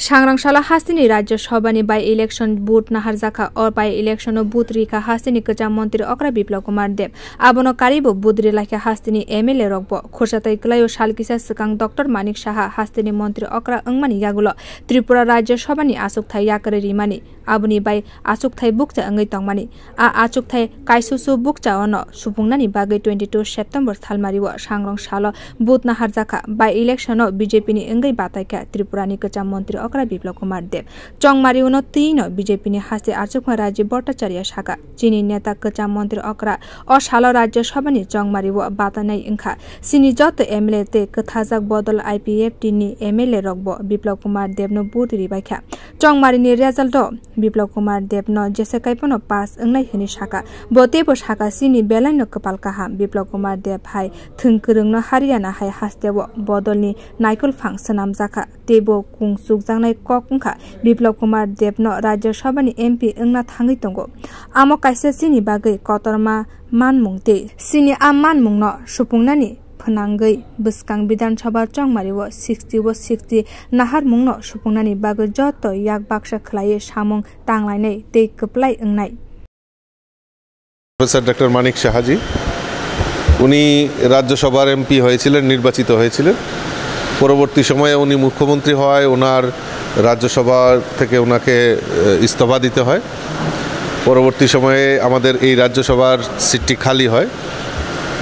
सांग्रांशाला हास्तिनी राज्य सभानि by election booth नाहारजाखा और बाई इलेक्शन बुथ रिका हास्तिनी कचाम मंत्री अक्रा बिप्लव कुमार देव आबनो कारिबो बुथ रिलाखे हास्तिनी एमएलए रगबो खोरसातै कलायो सालकिसा सकां डॉक्टर मानिक साहा हास्तिनी मंत्री अक्रा अंगमानि यागुलो त्रिपुरा राज्य सभानि आसुकथाय याकरे रिमानि आबुनि बाई आसुकथाय बुकचा अंगै तंगमानि आसुकथाय कायसुसु बुकचा अन सुफुंगनानि बागै 22 सेप्टेम्बर थालमारिव सांग्रांशाला बुथ नाहारजाखा बाई इलेक्शन बीजेपी नि अंगै बातायका त्रिपुरानि कचाम मंत्री अक्रा बिप्लव कुमार देव चंगमारी उन तीन बीजेपी ने हास्ते आचुकमा राज्य भट्टाचार्य शाखा चीनी नेता कचाम मंत्री अक्रा अशाल राज्य सभानि चंगमारी व बातानाय इंखा सिनी जत एमएलए ते कथाजाक बदल आईपीएफ टीनी एमएलए रगबो बिप्लव कुमार देव न बुथ रिबायखा चंगमारी नि रिजल्ट बिप्लव कुमार देव न जेसेकाइपन पास अंगनाय हनि शाखा बतेबो शाखा सिनी बेलाय न कपाल काहा बिप्लव कुमार देव हाय थंकरंग न हरियाणा हाय हास्तेव बदलनि नाइकल फां सनाम जाखा तेबो कुंसुक जांनाय ककुंखा बिप्लव कुमार देव न राज्य सभानि एमपी अंगना थांगै तंगो आमो काइसे सिनी बागै कतरमा मानमुंते सिनी आ मानमुं न सुपुंगनानि फनांगै बसकां विधानसभा चंगमारी व 60 नाहार मुं न सुपुंगनानि बागै जत याक बाक्सा खलाये सामुं तांलायनाय ते कपलाय अंगनाय প্রফেসর ডক্টর মানিক সাহাজি উনি রাজ্যসভার এমপি হয়েছিলেন নির্বাচিত হয়েছিলেন পরবর্তী সময়ে উনি মুখ্যমন্ত্রী হওয়ায় ওনার রাজ্যসভা থেকে ওনাকে ইস্তফা দিতে হয় পরবর্তী সময়ে আমাদের এই রাজ্যসভার সিটটি খালি হয়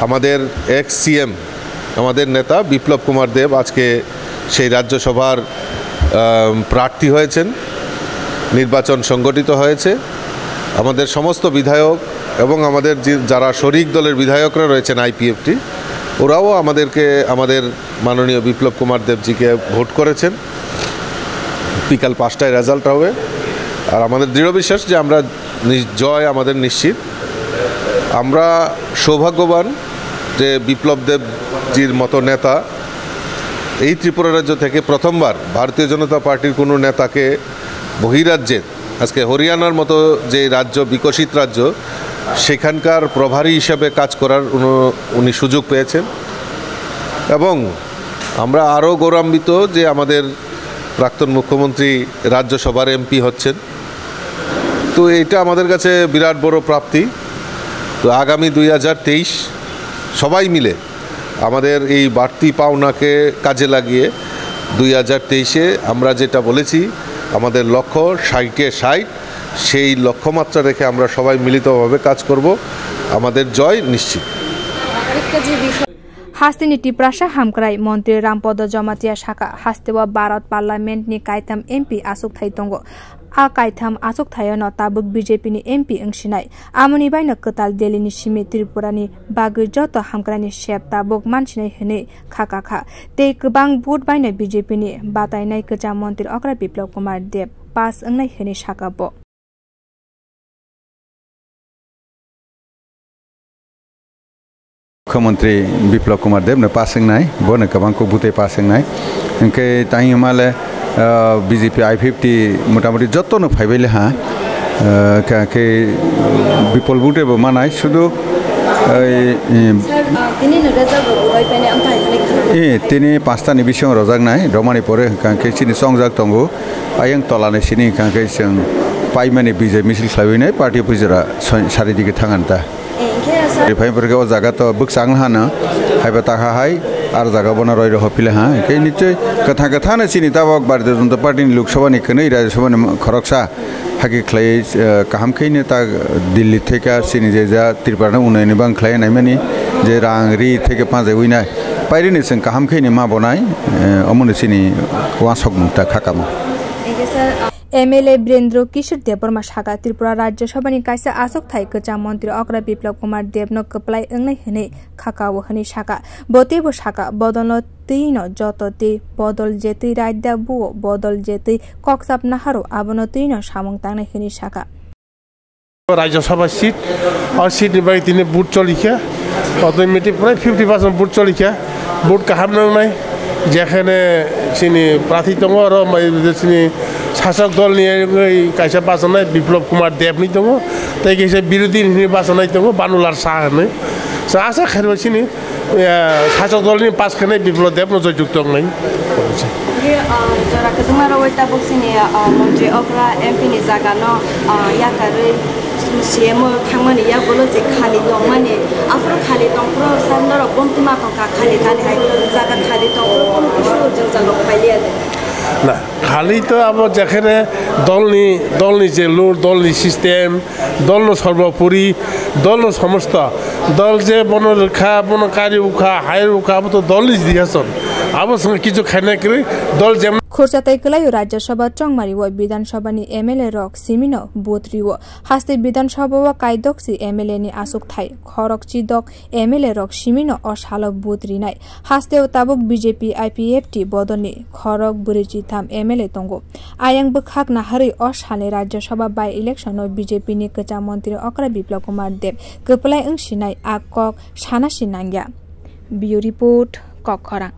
আমাদের এক্স সিএম আমাদের নেতা বিপ্লব কুমার দেব আজকে সেই রাজ্যসভার প্রার্থী হয়েছেন নির্বাচন সংগঠিত হয়েছে আমাদের সমস্ত বিধায়ক এবং আমাদের যারা শরিক দলের বিধায়করা রয়েছেন আইপিএফটি ওরাও আমাদেরকে আমাদের মাননীয় বিপ্লব কুমার দেবজিকে ভোট করেছেন বিকাল 5টায় রেজাল্ট হবে আর আমাদের দৃঢ় বিশ্বাস যে আমরা জয় আমাদের নিশ্চিত আমরা সৌভাগ্যবান যে বিপ্লব দেবজির মতো নেতা এই ত্রিপুরা রাজ্য থেকে প্রথমবার ভারতীয় জনতা পার্টির কোনো নেতাকে বহিরাজ্যে আজকে হরিয়ানার মতো যে রাজ্য বিকশিত রাজ্য সেখানকার প্রভারী হিসাবে কাজ করার উনি সুযোগ পেয়েছেন এবং আমরা আরও গৌরবান্বিত যে আমাদের প্রাক্তন মুখ্যমন্ত্রী রাজ্যসভার এমপি হচ্ছেন তো এটা আমাদের কাছে বিরাট বড় প্রাপ্তি তো আগামী 2023 সবাই মিলে আমাদের এই বাড়তি পাওনাকে কাজে লাগিয়ে 2023-এ আমরা যেটা বলেছি আমাদের লক্ষ্য 60-এ 60 সেই লক্ষ্যমাত্রা রেখে আমরা সবাই মিলিতভাবে কাজ করব আমাদের জয় নিশ্চিত हास्तिनी टिप्रासा हामक्राई मंत्री रामपद जमातिया शाखा हास्तेवा भारत पार्लियामेंट नि कायथाम एमपी आसुक थाइ दंगो आ कायथाम आसुक थाय न ताबुक बीजेपी नि एमपी अंसिनाय आमुनि बायन कताल दिल्ली सिमे त्रिपुरा नि बागै जत हामक्रानि सेप ताबुक मानसिनाय हने खाखाखा ते गोबां बुट बायन बीजेपी नि बातायनाय कचा मंत्री अक्रा बिप्लव कुमार देव पास अंगनाय हने शाखाबो मुख्यमंत्री बिप्लव कुमार देव ने पासिंगनाय बने गोबां को बुते पासिंगनाय इनके ताई माले बीजेपी आई50 मोटामुटी जतनो फाइबेले हा के बिपल बुटे बो मानाय शुधु तिनी पाँचटा नि बिसिङ रजागनाय रमानि परे कांके सिनि संजाक तंगो आयं तलाने सिनि कांके जों पाइमानि बिजे मिसिल खालायनाय पार्टी पुजरा सारिदिके थांगानता रिफाइनफोरखौ जागा तो बुकसांग हानो हायबा ताहाय आर जागा बना रय हफिले हा के निश्चय कथा कथानो सिनि ताबक भारतीय जनता पार्टीनि लोकसभानि खनै राज्यसभानि खरकसा हाकि खलाय काहाम खैने ता दिल्ली थेका सिनि जे जा त्रिपुरा उन्नयन बां खलाय नायमानि जे रांगरि थेके पाजे उइनाय पाइरिनि जों काहाम खैने मा बनाय अमुनि सिनि वासक मुक्ता खाकाम एमएलए वीरेंद्र किशोर देवबर्मा शाखा त्रिपुरा राज्य सभानि कायसा आसुक थाय कचा मंत्री अक्रा बिप्लव कुमार देव न कपलाय अंगनाय हने खाकाव हने शाखा बतेबो शाखा बदल तीन जतते बदल जेते राज्य बु बदल जेते कक्साप नाहारो आबन तीन सामंग तांनाय हने शाखा राज्य सभा सीट और सीट बाय तिने बुट चलिखा অটোমেটিক প্রায় 50% বুট চলিখা বুট কাহাম নাই যেখানে চিনি প্রার্থী দङ र চিনি শাসক দল নিয়ে কাইসা বাসনাय বিপ্লব কুমার দেবনি দङ তাই কাইসা বিরোধী নির্বাচনাय दङ বানুলার সাহানে আশা খারবাসিনি শাসক দলनि পাঁচখানে বিপ্লব দেব জয়যুক্ত নাই जरा kedumara waita boxini mantri okra MP ni jaga no yakare CM thangmani ya bolo je khali dong mani afro khali dong pro sandor bomtima ka khali khali hai jaga khali dong pro kono kisu jangjalok paile না খালি তো আবার যেখানে দলনি যে load দলনি system দল সর্বোপরি দল সমস্ত দল যে বনরক্ষা বনকারী উখা হায়ের উখা আবার তো দলনি দিয়েছেন আবার সঙ্গে কিছু খাই করে দল যেমন खोर्सातै कलायो राज्यसभा चंगमारी व विधानसभानि एमएलए रक सिमिनो बोत्री व हास्ते विधानसभा व कायदक्सी एमएलए नि आसुक थाई खरक चिदक एमएलए रक सिमिनो अशाल बोत्री नाय हास्ते ताबुक बीजेपी आईपीएफटी बदलनि खरक बुरिची थाम एमएलए तंगो आयांग बखाक नाहरै अशाले राज्यसभा बाय इलेक्शन बीजेपी नि कचा मन्त्री अक्रा बिप्लव कुमार देव कपलाय अंसिनाय आकक सानासि नांग्या बियो रिपोर्ट कखरा।